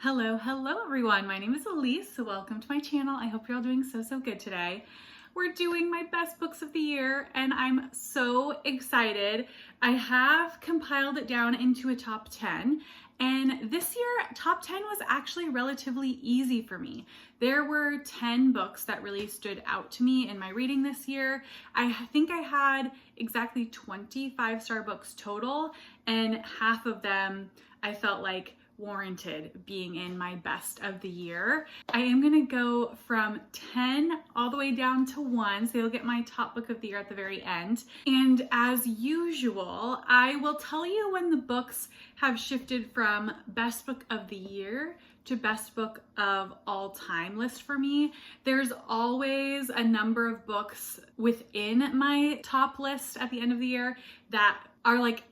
Hello everyone. My name is Elise. Welcome to my channel. I hope you're all doing so good today. We're doing my best books of the year and I'm so excited. I have compiled it down into a top 10 and this year top 10 was actually relatively easy for me. There were 10 books that really stood out to me in my reading this year. I think I had exactly 20 5-star books total and half of them I felt like warranted being in my best of the year. I am gonna go from 10 all the way down to 1, so you'll get my top book of the year at the very end. And as usual, I will tell you when the books have shifted from best book of the year to best book of all time list for me. There's always a number of books within my top list at the end of the year that are like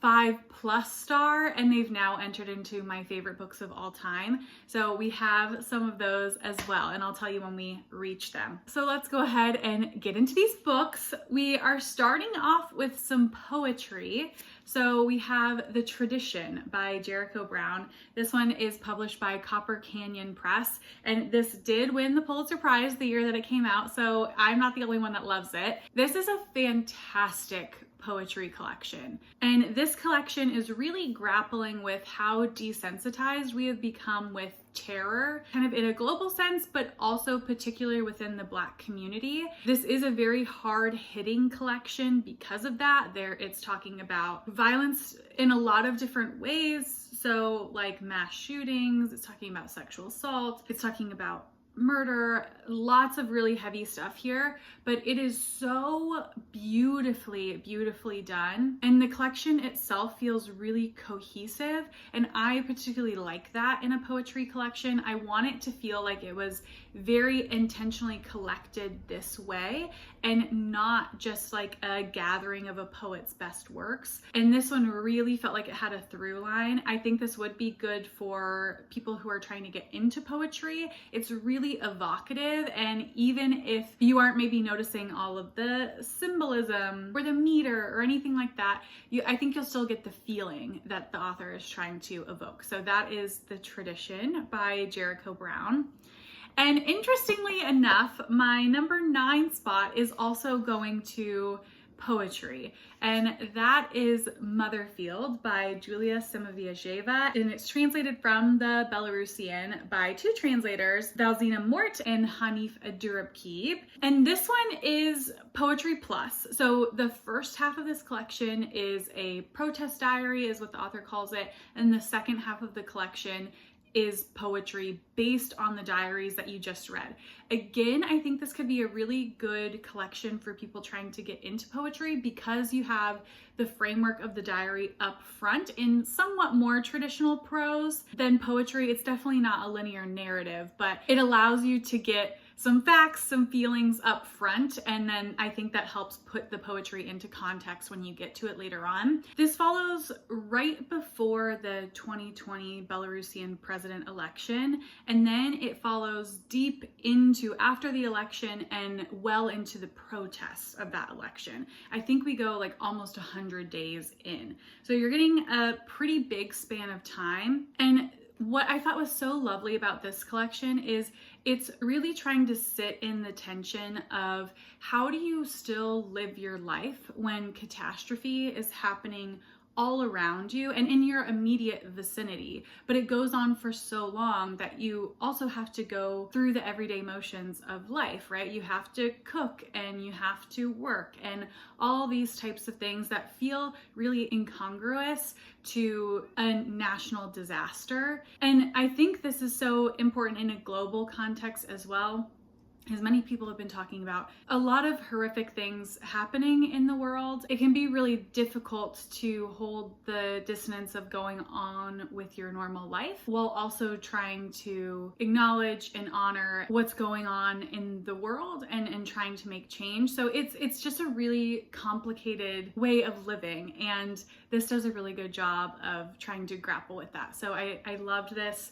5+ star and they've now entered into my favorite books of all time. So we have some of those as well and I'll tell you when we reach them. So let's go ahead and get into these books. We are starting off with some poetry. So we have The Tradition by Jericho Brown. This one is published by Copper Canyon Press and this did win the Pulitzer Prize the year that it came out, so I'm not the only one that loves it. This is a fantastic poetry collection. And this collection is really grappling with how desensitized we have become with terror, kind of in a global sense, but also particularly within the Black community. This is a very hard-hitting collection because of that. It's talking about violence in a lot of different ways. So like mass shootings, it's talking about sexual assault, it's talking about murder, lots of really heavy stuff here, but it is so beautifully done. And the collection itself feels really cohesive. And I particularly like that in a poetry collection. I want it to feel like it was very intentionally collected this way and not just like a gathering of a poet's best works. And this one really felt like it had a through line. I think this would be good for people who are trying to get into poetry. It's really evocative, and even if you aren't maybe noticing all of the symbolism or the meter or anything like that, I think you'll still get the feeling that the author is trying to evoke. So that is The Tradition by Jericho Brown. And interestingly enough, my number 9 spot is also going to poetry, and that is Motherfield by Juli Cimafiejeva, and it's translated from the Belarusian by 2 translators, Valzhyna Mort and Hanif Abdurraqib. And this one is poetry plus. So the first half of this collection is a protest diary, is what the author calls it, and the second half of the collection is poetry based on the diaries that you just read. Again, I think this could be a really good collection for people trying to get into poetry because you have the framework of the diary up front in somewhat more traditional prose than poetry. It's definitely not a linear narrative, but it allows you to get some facts, some feelings up front, and then I think that helps put the poetry into context when you get to it later on. This follows right before the 2020 Belarusian president election, and then it follows deep into after the election and well into the protests of that election. I think we go like almost 100 days in. So you're getting a pretty big span of time. And what I thought was so lovely about this collection is it's really trying to sit in the tension of how do you still live your life when catastrophe is happening all around you and in your immediate vicinity, but it goes on for so long that you also have to go through the everyday motions of life, right? You have to cook and you have to work and all these types of things that feel really incongruous to a national disaster. And I think this is so important in a global context as well. As many people have been talking about, a lot of horrific things happening in the world. It can be really difficult to hold the dissonance of going on with your normal life while also trying to acknowledge and honor what's going on in the world and trying to make change. So it's just a really complicated way of living, and this does a really good job of trying to grapple with that. So I loved this.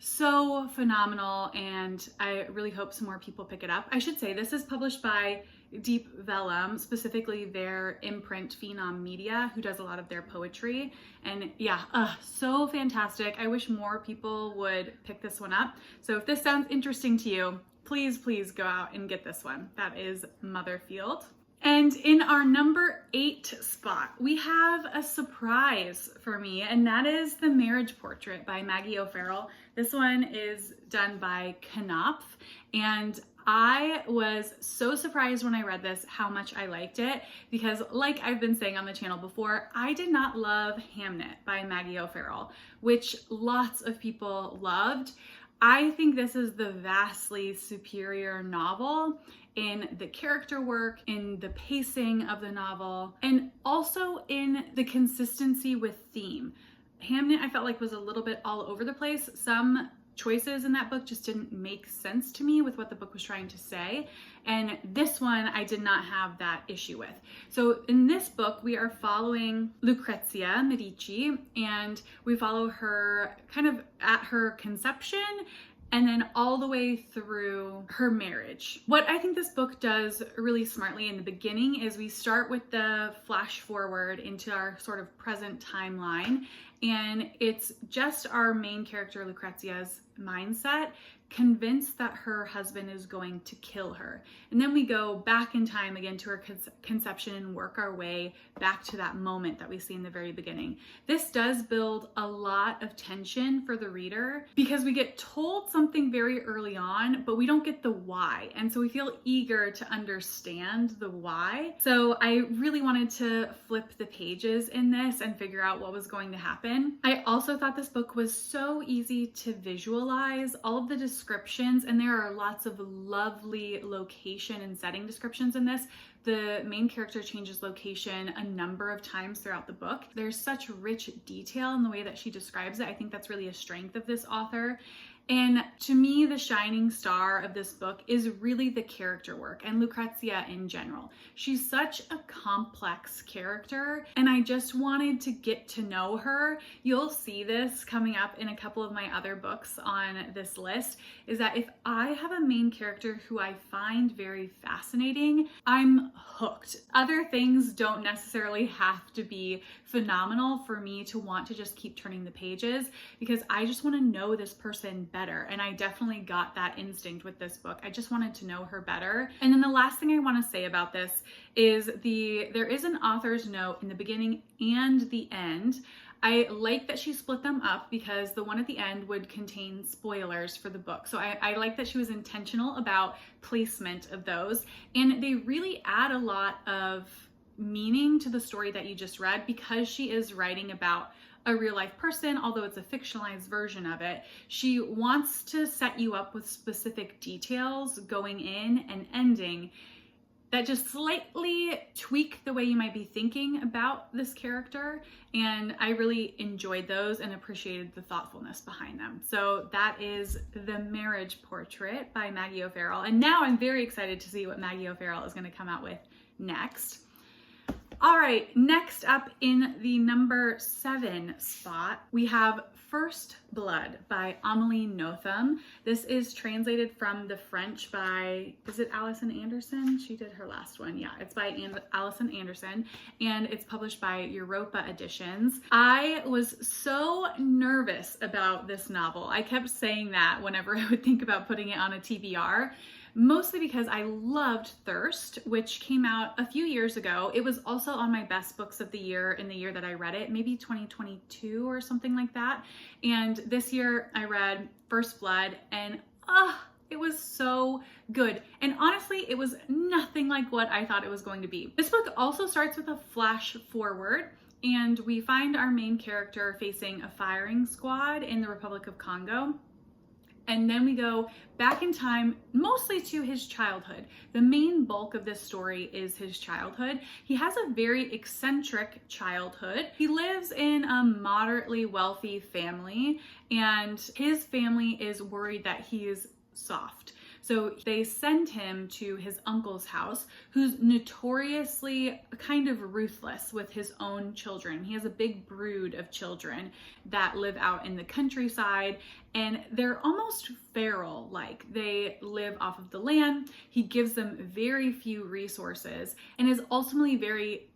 So phenomenal, and I really hope some more people pick it up. I should say this is published by deep vellum, specifically their imprint Phenom Media, who does a lot of their poetry. And yeah, so fantastic. I wish more people would pick this one up. So if this sounds interesting to you, please go out and get this one. That is Motherfield. And in our number 8 spot, we have a surprise for me, and that is The Marriage Portrait by Maggie O'Farrell. This one is done by Knopf, and I was so surprised when I read this how much I liked it, because like I've been saying on the channel before, I did not love Hamnet by Maggie O'Farrell, which lots of people loved. I think this is the vastly superior novel in the character work, in the pacing of the novel, and also in the consistency with theme. Hamnet, I felt like, was a little bit all over the place. Some choices in that book just didn't make sense to me with what the book was trying to say. And this one, I did not have that issue with. So in this book, we are following Lucrezia Medici, and we follow her kind of at her conception and then all the way through her marriage. What I think this book does really smartly in the beginning is we start with the flash forward into our sort of present timeline, and it's just our main character Lucrezia's mindset, convinced that her husband is going to kill her. And then we go back in time again to her conception and work our way back to that moment that we see in the very beginning. This does build a lot of tension for the reader because we get told something very early on, but we don't get the why. And so we feel eager to understand the why. So I really wanted to flip the pages in this and figure out what was going to happen. I also thought this book was so easy to visualize. All of the descriptions, and there are lots of lovely location and setting descriptions in this. The main character changes location a number of times throughout the book. There's such rich detail in the way that she describes it. I think that's really a strength of this author. And to me, the shining star of this book is really the character work and Lucrezia in general. She's such a complex character, and I just wanted to get to know her. You'll see this coming up in a couple of my other books on this list, is that if I have a main character who I find very fascinating, I'm hooked. Other things don't necessarily have to be phenomenal for me to want to just keep turning the pages, because I just want to know this person better. And I definitely got that instinct with this book. I just wanted to know her better. And then the last thing I want to say about this is there is an author's note in the beginning and the end. I like that she split them up because the one at the end would contain spoilers for the book. So I like that she was intentional about placement of those. And they really add a lot of meaning to the story that you just read because she is writing about a real life person, although it's a fictionalized version of it. She wants to set you up with specific details going in and ending that just slightly tweak the way you might be thinking about this character. And I really enjoyed those and appreciated the thoughtfulness behind them. So that is The Marriage Portrait by Maggie O'Farrell. And now I'm very excited to see what Maggie O'Farrell is going to come out with next. All right, next up in the number 7 spot, we have First Blood by Amelie Nothomb. This is translated from the French by, is it Alison Anderson? She did her last one. Yeah, it's by Alison Anderson, and it's published by Europa Editions. I was so nervous about this novel. I kept saying that whenever I would think about putting it on a TBR. Mostly because I loved Thirst, which came out a few years ago. It was also on my best books of the year in the year that I read it, maybe 2022 or something like that. And this year I read First Blood, and it was so good. And honestly, it was nothing like what I thought it was going to be. This book also starts with a flash forward, and we find our main character facing a firing squad in the Republic of Congo. And then we go back in time, mostly to his childhood. The main bulk of this story is his childhood. He has a very eccentric childhood. He lives in a moderately wealthy family, and his family is worried that he is soft. So they send him to his uncle's house, who's notoriously kind of ruthless with his own children. He has a big brood of children that live out in the countryside, and they're almost feral, like they live off of the land. He gives them very few resources and is ultimately very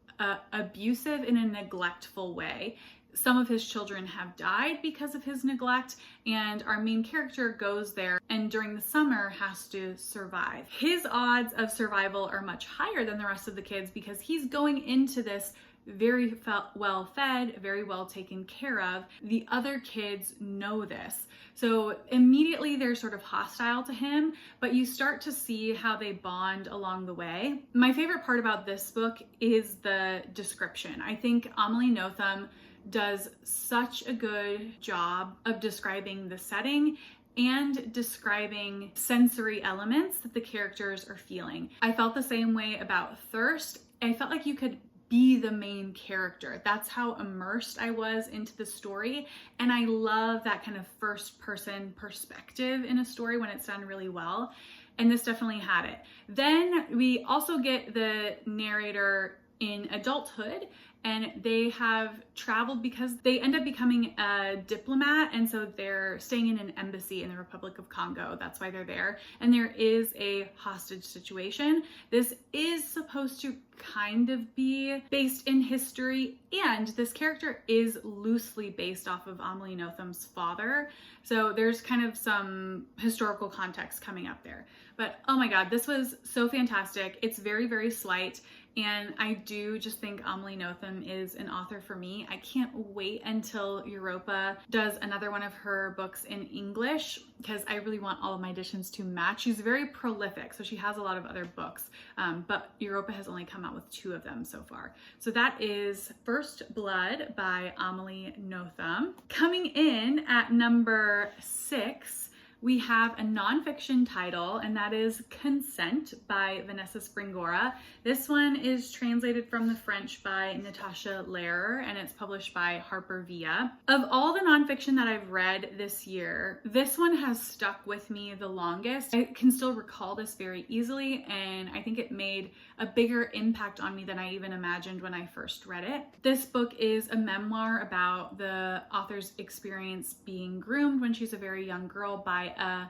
abusive in a neglectful way. Some of his children have died because of his neglect, and our main character goes there and during the summer has to survive. His odds of survival are much higher than the rest of the kids because he's going into this very well fed, very well taken care of. The other kids know this. So immediately they're sort of hostile to him, but you start to see how they bond along the way. My favorite part about this book is the description. I think Amelie Nothomb does such a good job of describing the setting and describing sensory elements that the characters are feeling. I felt the same way about Thirst. I felt like you could be the main character. That's how immersed I was into the story. And I love that kind of first person perspective in a story when it's done really well. And this definitely had it. Then we also get the narrator in adulthood, and they have traveled because they end up becoming a diplomat, and so they're staying in an embassy in the Republic of Congo. That's why they're there, and there is a hostage situation. This is supposed to kind of be based in history, and this character is loosely based off of Amelie Nothomb's father, so there's kind of some historical context coming up there. But oh my god, this was so fantastic. It's very, very slight. And I do just think Amelie Nothomb is an author for me. I can't wait until Europa does another one of her books in English because I really want all of my editions to match. She's very prolific, so she has a lot of other books, but Europa has only come out with 2 of them so far. So that is First Blood by Amelie Nothomb. Coming in at number 6, we have a nonfiction title, and that is Consent by Vanessa Springora. This one is translated from the French by Natasha Lehrer, and it's published by Harper Via. Of all the nonfiction that I've read this year, this one has stuck with me the longest. I can still recall this very easily, and I think it made a bigger impact on me than I even imagined when I first read it. This book is a memoir about the author's experience being groomed when she's a very young girl by a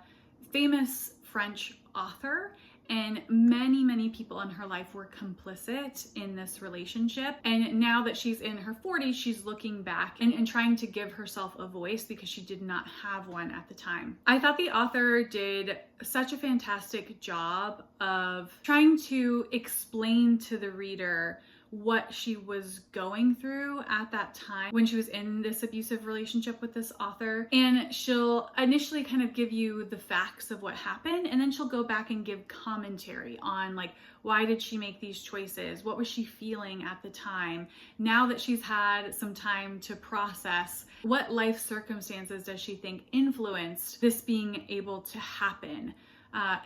famous French author, and many people in her life were complicit in this relationship. And now that she's in her 40s, she's looking back and trying to give herself a voice because she did not have one at the time. I thought the author did such a fantastic job of trying to explain to the reader what she was going through at that time when she was in this abusive relationship with this author. And she'll initially kind of give you the facts of what happened, and then she'll go back and give commentary on like, why did she make these choices? What was she feeling at the time? Now that she's had some time to process, what life circumstances does she think influenced this being able to happen?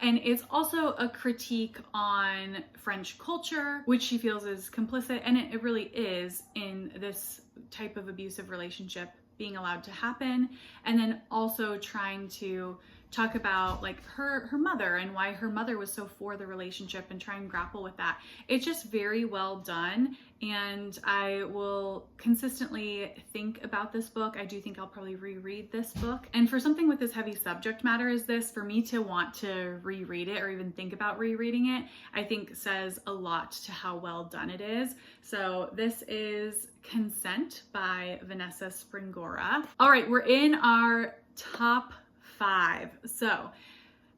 And it's also a critique on French culture, which she feels is complicit, and it really is, in this type of abusive relationship being allowed to happen. And then also trying to talk about like her mother and why her mother was so for the relationship and try and grapple with that. It's just very well done, and I will consistently think about this book. I do think I'll probably reread this book. And for something with as heavy subject matter as this, for me to want to reread it or even think about rereading it, I think says a lot to how well done it is. So this is Consent by Vanessa Springora. All right, we're in our top 5. So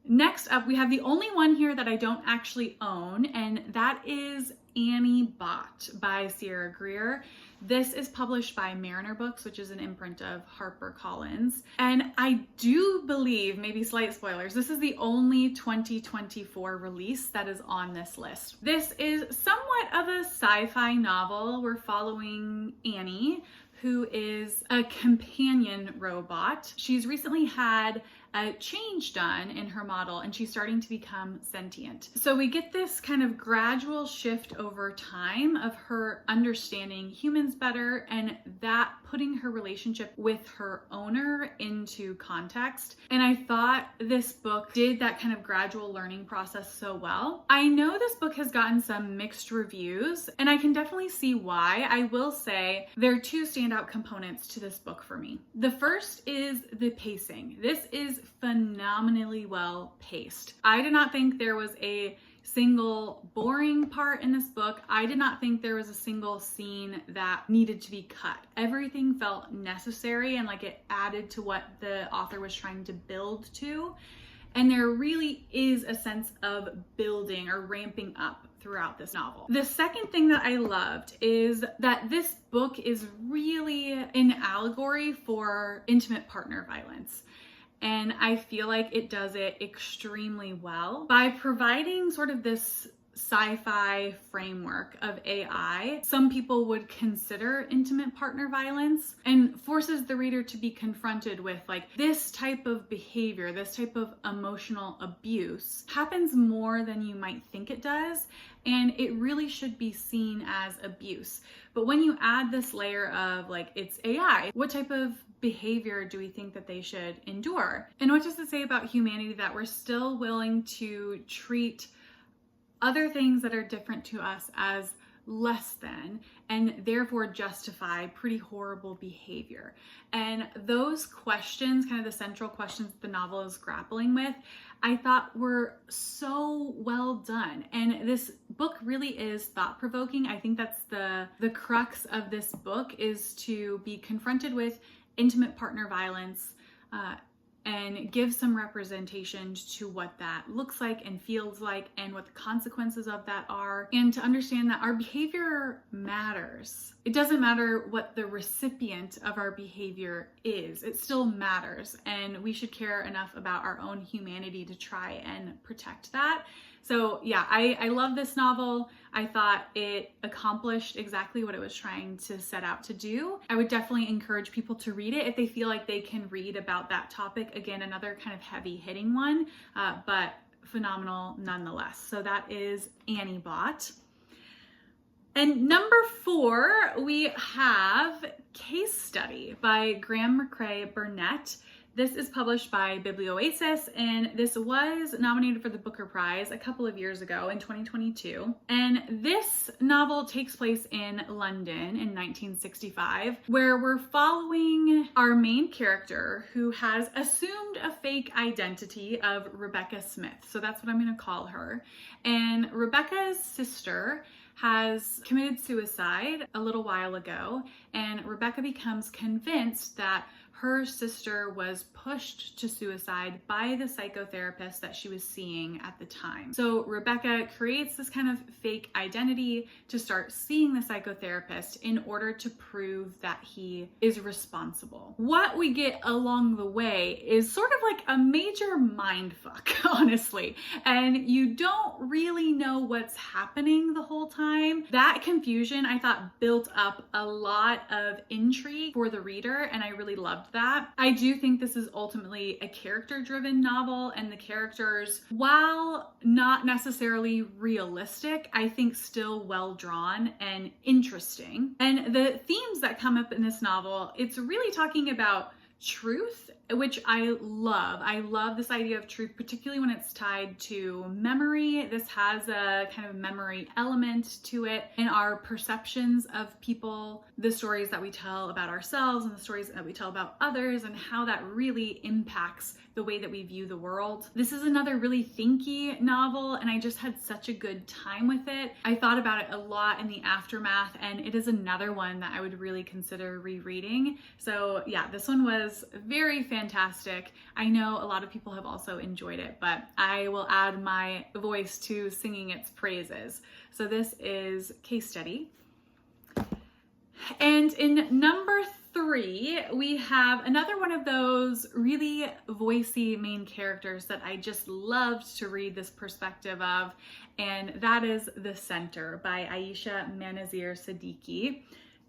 next up, we have the only one here that I don't actually own, and that is Annie Bot by Sierra Greer. This is published by Mariner Books, which is an imprint of HarperCollins. And I do believe, maybe slight spoilers, this is the only 2024 release that is on this list. This is somewhat of a sci-fi novel. We're following Annie, who is a companion robot. She's recently had a change done in her model and she's starting to become sentient. So we get this kind of gradual shift over time of her understanding humans better and that putting her relationship with her owner into context. And I thought this book did that kind of gradual learning process so well. I know this book has gotten some mixed reviews and I can definitely see why. I will say there are two standout components to this book for me. The first is the pacing. This is phenomenally well paced. I did not think there was a single boring part in this book. I did not think there was a single scene that needed to be cut. Everything felt necessary and like it added to what the author was trying to build to. And there really is a sense of building or ramping up throughout this novel. The second thing that I loved is that this book is really an allegory for intimate partner violence. And I feel like it does it extremely well by providing sort of this sci-fi framework of AI. Some people would consider intimate partner violence and forces the reader to be confronted with like this type of behavior, this type of emotional abuse happens more than you might think it does. And it really should be seen as abuse. But when you add this layer of like, it's AI, what type of behavior do we think that they should endure? And what does it say about humanity that we're still willing to treat other things that are different to us as less than and therefore justify pretty horrible behavior? And those questions, kind of the central questions the novel is grappling with, I thought were so well done. And this book really is thought-provoking. I think that's the crux of this book, is to be confronted with intimate partner violence and give some representation to what that looks like and feels like and what the consequences of that are, and to understand that our behavior matters. It doesn't matter what the recipient of our behavior is, it still matters, and we should care enough about our own humanity to try and protect that. So yeah, I love this novel. I thought it accomplished exactly what it was trying to set out to do. I would definitely encourage people to read it if they feel like they can read about that topic. Again, another kind of heavy hitting one, but phenomenal nonetheless. So that is Annie Bot. And number 4, we have Case Study by Graeme, Macrae, Burnett. This is published by Biblioasis, and this was nominated for the Booker Prize a couple of years ago in 2022. And this novel takes place in London in 1965, where we're following our main character who has assumed a fake identity of Rebecca Smith. So that's what I'm going to call her. And Rebecca's sister has committed suicide a little while ago, and Rebecca becomes convinced that her sister was pushed to suicide by the psychotherapist that she was seeing at the time. So Rebecca creates this kind of fake identity to start seeing the psychotherapist in order to prove that he is responsible. What we get along the way is sort of like a major mindfuck, honestly, and you don't really know what's happening the whole time. That confusion, I thought, built up a lot of intrigue for the reader, and I really loved that. I do think this is ultimately a character-driven novel, and the characters, while not necessarily realistic, I think still well drawn and interesting. And the themes that come up in this novel, it's really talking about truth, which I love. I love this idea of truth, particularly when it's tied to memory. This has a kind of memory element to it, and our perceptions of people, the stories that we tell about ourselves and the stories that we tell about others, and how that really impacts the way that we view the world. This is another really thinky novel, and I just had such a good time with it. I thought about it a lot in the aftermath, and it is another one that I would really consider rereading. So yeah, this one was very fantastic. I know a lot of people have also enjoyed it, but I will add my voice to singing its praises. So this is Case Study. And in number 3, we have another one of those really voicey main characters that I just loved to read this perspective of, and that is The Center by Ayesha Siddiqi.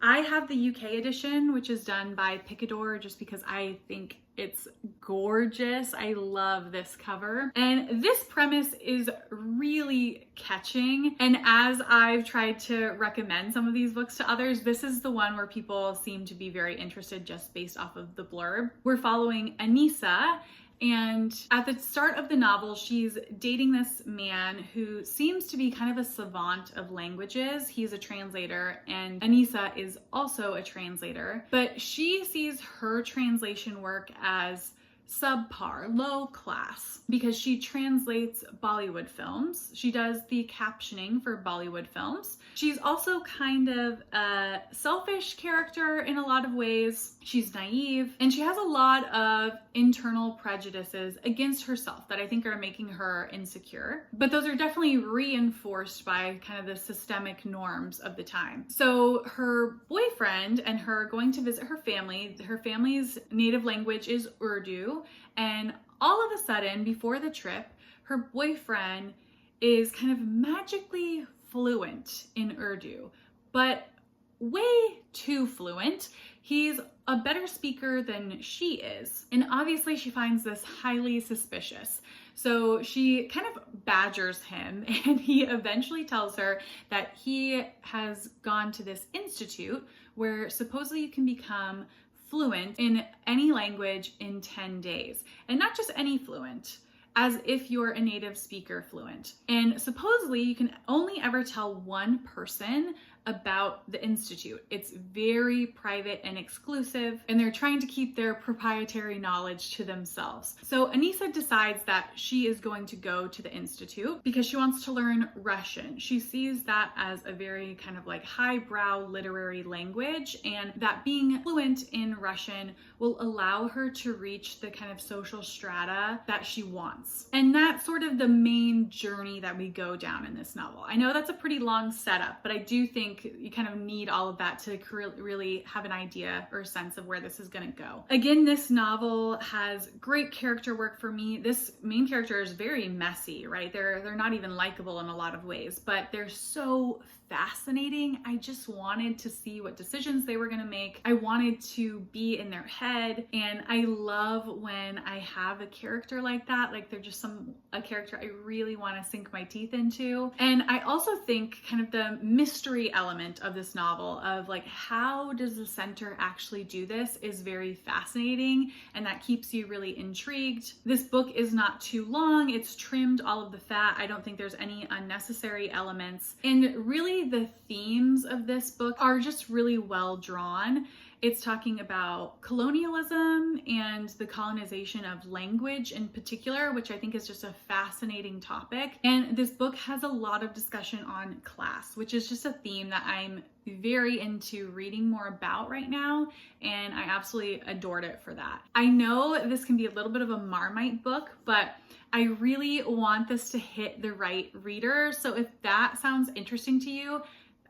I have the UK edition, which is done by Picador, just because I think it's gorgeous. I love this cover. And this premise is really catching. And as I've tried to recommend some of these books to others, this is the one where people seem to be very interested just based off of the blurb. We're following Anissa, and at the start of the novel, she's dating this man who seems to be kind of a savant of languages. He's a translator, and Anissa is also a translator, but she sees her translation work as subpar, low class, because she translates Bollywood films. She does the captioning for Bollywood films. She's also kind of a selfish character in a lot of ways. She's naive, and she has a lot of internal prejudices against herself that I think are making her insecure. But those are definitely reinforced by kind of the systemic norms of the time. So her boyfriend and her going to visit her family's native language is Urdu, and all of a sudden, before the trip, her boyfriend is kind of magically fluent in Urdu, but way too fluent. He's a better speaker than she is. And obviously she finds this highly suspicious. So she kind of badgers him, and he eventually tells her that he has gone to this institute where supposedly you can become fluent in any language in 10 days. And not just any fluent, as if you're a native speaker fluent. And supposedly you can only ever tell one person about the institute. It's very private and exclusive, and they're trying to keep their proprietary knowledge to themselves. So Anissa decides that she is going to go to the institute because she wants to learn Russian. She sees that as a very kind of like highbrow literary language, and that being fluent in Russian will allow her to reach the kind of social strata that she wants. And that's sort of the main journey that we go down in this novel. I know that's a pretty long setup, but I do think you kind of need all of that to really have an idea or sense of where this is going to go. Again, this novel has great character work for me. This main character is very messy, right? They're not even likable in a lot of ways, but they're so fascinating. I just wanted to see what decisions they were going to make. I wanted to be in their head, and I love when I have a character like that. Like they're just a character I really want to sink my teeth into. And I also think kind of the mystery element of this novel of like, how does the center actually do this is very fascinating, and that keeps you really intrigued. This book is not too long. It's trimmed all of the fat. I don't think there's any unnecessary elements, and really the themes of this book are just really well drawn. It's talking about colonialism and the colonization of language in particular, which I think is just a fascinating topic. And this book has a lot of discussion on class, which is just a theme that I'm very into reading more about right now, and I absolutely adored it for that. I know this can be a little bit of a Marmite book, but I really want this to hit the right reader. So if that sounds interesting to you,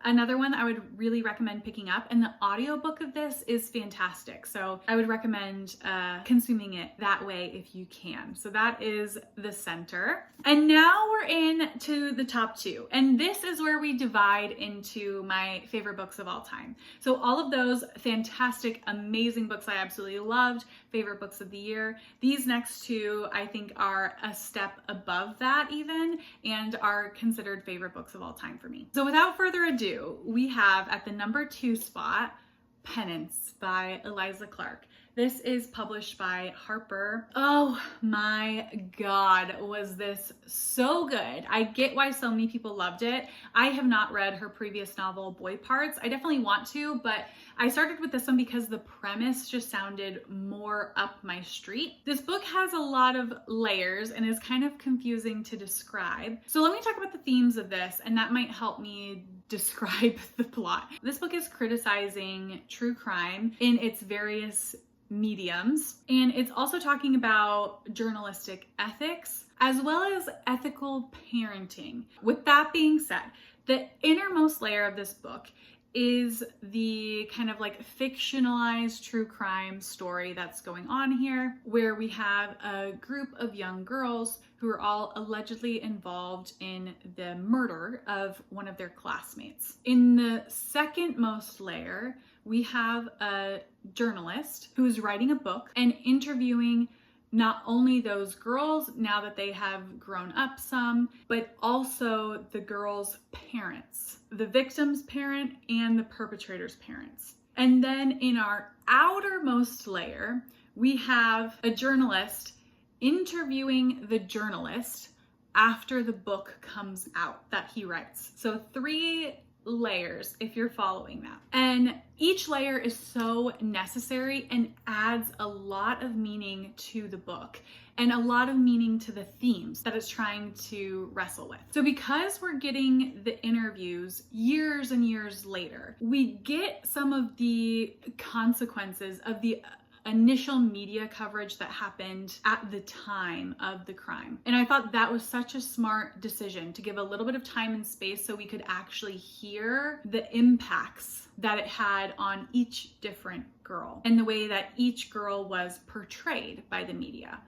another one that I would really recommend picking up, and the audiobook of this is fantastic. So I would recommend consuming it that way if you can. So that is the center. And now we're in to the top two. And this is where we divide into my favorite books of all time. So all of those fantastic, amazing books I absolutely loved, favorite books of the year. These next two I think are a step above that even, and are considered favorite books of all time for me. So without further ado, we have at the number 2 spot, Penance by Eliza Clark. This is published by Harper. Oh my God, was this so good. I get why so many people loved it. I have not read her previous novel, Boy Parts. I definitely want to, but I started with this one because the premise just sounded more up my street. This book has a lot of layers and is kind of confusing to describe. So let me talk about the themes of this, and that might help me describe the plot. This book is criticizing true crime in its various mediums, and it's also talking about journalistic ethics as well as ethical parenting. With that being said, the innermost layer of this book is the kind of like fictionalized true crime story that's going on here, where we have a group of young girls who are all allegedly involved in the murder of one of their classmates. In the second most layer, we have a journalist who's writing a book and interviewing not only those girls now that they have grown up some, but also the girls' parents, the victim's parent and the perpetrator's parents. And then in our outermost layer, we have a journalist interviewing the journalist after the book comes out that he writes. So 3 layers, if you're following that. And each layer is so necessary and adds a lot of meaning to the book and a lot of meaning to the themes that it's trying to wrestle with. So because we're getting the interviews years and years later, we get some of the consequences of the initial media coverage that happened at the time of the crime. And I thought that was such a smart decision to give a little bit of time and space so we could actually hear the impacts that it had on each different girl and the way that each girl was portrayed by the media.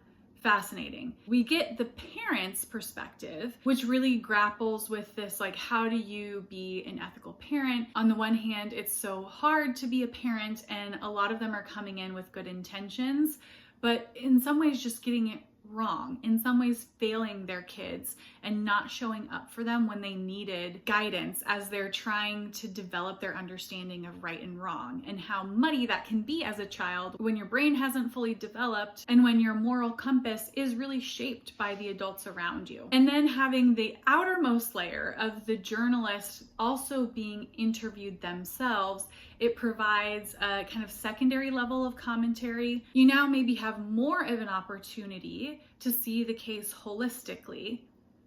Fascinating. We get the parents' perspective, which really grapples with this, like, how do you be an ethical parent? On the one hand, it's so hard to be a parent, and a lot of them are coming in with good intentions, but in some ways just getting it wrong, in some ways failing their kids and not showing up for them when they needed guidance as they're trying to develop their understanding of right and wrong, and how muddy that can be as a child when your brain hasn't fully developed and when your moral compass is really shaped by the adults around you. And then having the outermost layer of the journalists also being interviewed themselves, it provides a kind of secondary level of commentary. You now maybe have more of an opportunity to see the case holistically,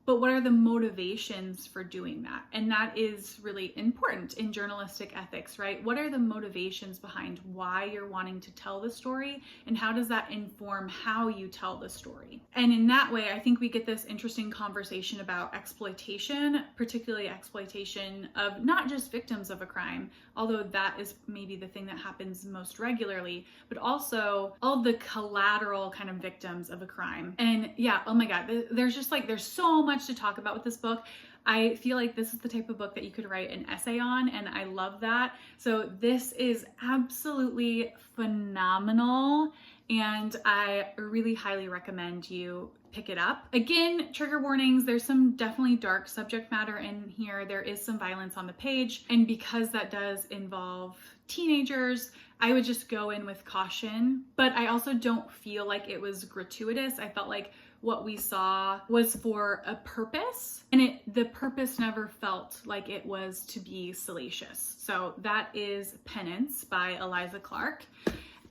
but what are the motivations for doing that? And that is really important in journalistic ethics, right? What are the motivations behind why you're wanting to tell the story, and how does that inform how you tell the story? And in that way, I think we get this interesting conversation about exploitation, particularly exploitation of not just victims of a crime, although that is maybe the thing that happens most regularly, but also all the collateral kind of victims of a crime. And yeah, oh my God, there's so much to talk about with this book. I feel like this is the type of book that you could write an essay on, and I love that. So this is absolutely phenomenal, and I really highly recommend you pick it up. Again, trigger warnings, there's some definitely dark subject matter in here. There is some violence on the page, and because that does involve teenagers, I would just go in with caution. But I also don't feel like it was gratuitous. I felt like what we saw was for a purpose, and the purpose never felt like it was to be salacious. So that is Penance by Eliza Clark.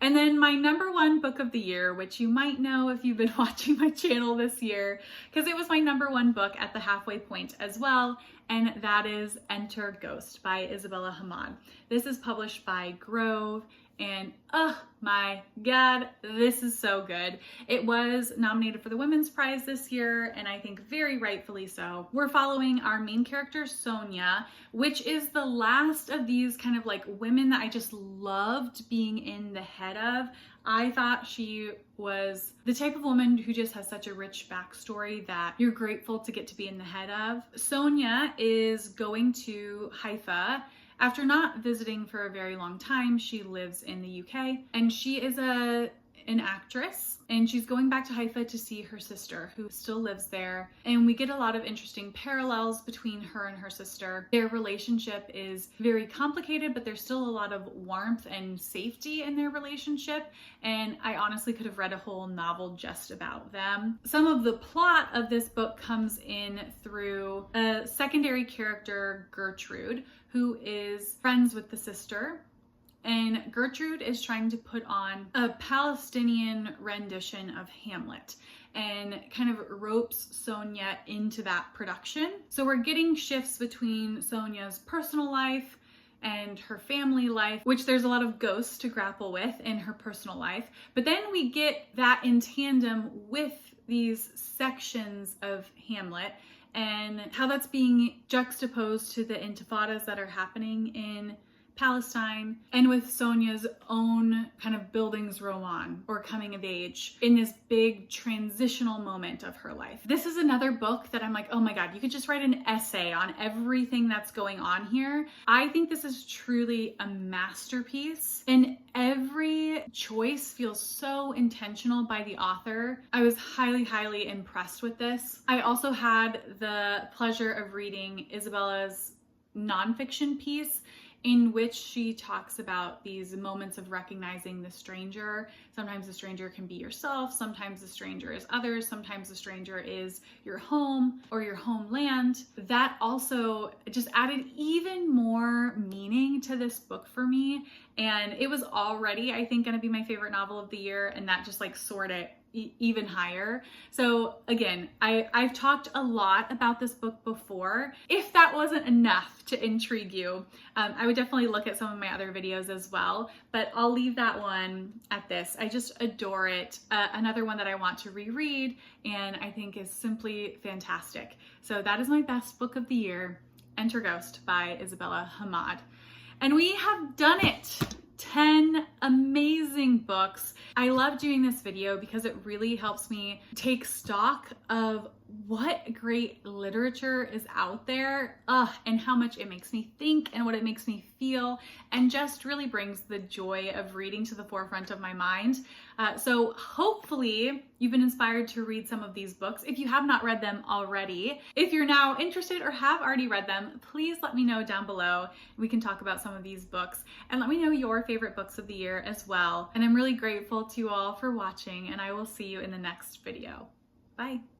And then my number 1 book of the year, which you might know if you've been watching my channel this year, because it was my number 1 book at the halfway point as well, and that is Enter Ghost by Isabella Hamad. This is published by Grove, and oh my God, this is so good. It was nominated for the Women's Prize this year, and I think very rightfully so. We're following our main character, Sonia, which is the last of these kind of like women that I just loved being in the head of. I thought she was the type of woman who just has such a rich backstory that you're grateful to get to be in the head of. Sonia is going to Haifa. After not visiting for a very long time. She lives in the UK, and she is an actress, and she's going back to Haifa to see her sister who still lives there. And we get a lot of interesting parallels between her and her sister. Their relationship is very complicated, but there's still a lot of warmth and safety in their relationship. And I honestly could have read a whole novel just about them. Some of the plot of this book comes in through a secondary character, Gertrude, who is friends with the sister. And Gertrude is trying to put on a Palestinian rendition of Hamlet and kind of ropes Sonia into that production. So we're getting shifts between Sonia's personal life and her family life, which there's a lot of ghosts to grapple with in her personal life. But then we get that in tandem with these sections of Hamlet and how that's being juxtaposed to the intifadas that are happening in Palestine, and with Sonia's own kind of bildungsroman or coming of age in this big transitional moment of her life. This is another book that I'm like, oh my God, you could just write an essay on everything that's going on here. I think this is truly a masterpiece, and every choice feels so intentional by the author. I was highly, highly impressed with this. I also had the pleasure of reading Isabella's nonfiction piece, in which she talks about these moments of recognizing the stranger. Sometimes the stranger can be yourself, sometimes the stranger is others, sometimes the stranger is your home or your homeland. That also just added even more meaning to this book for me. And it was already, I think, gonna be my favorite novel of the year, and that just like soared it even higher. So again, I've talked a lot about this book before. If that wasn't enough to intrigue you, I would definitely look at some of my other videos as well, but I'll leave that one at this. I just adore it. Another one that I want to reread and I think is simply fantastic. So that is my best book of the year, Enter Ghost by Isabella Hamad. And we have done it. 10 amazing books. I love doing this video because it really helps me take stock of what great literature is out there, and how much it makes me think and what it makes me feel, and just really brings the joy of reading to the forefront of my mind. So hopefully you've been inspired to read some of these books if you have not read them already. If you're now interested or have already read them, please let me know down below. We can talk about some of these books, and let me know your favorite books of the year as well. And I'm really grateful to you all for watching, and I will see you in the next video. Bye.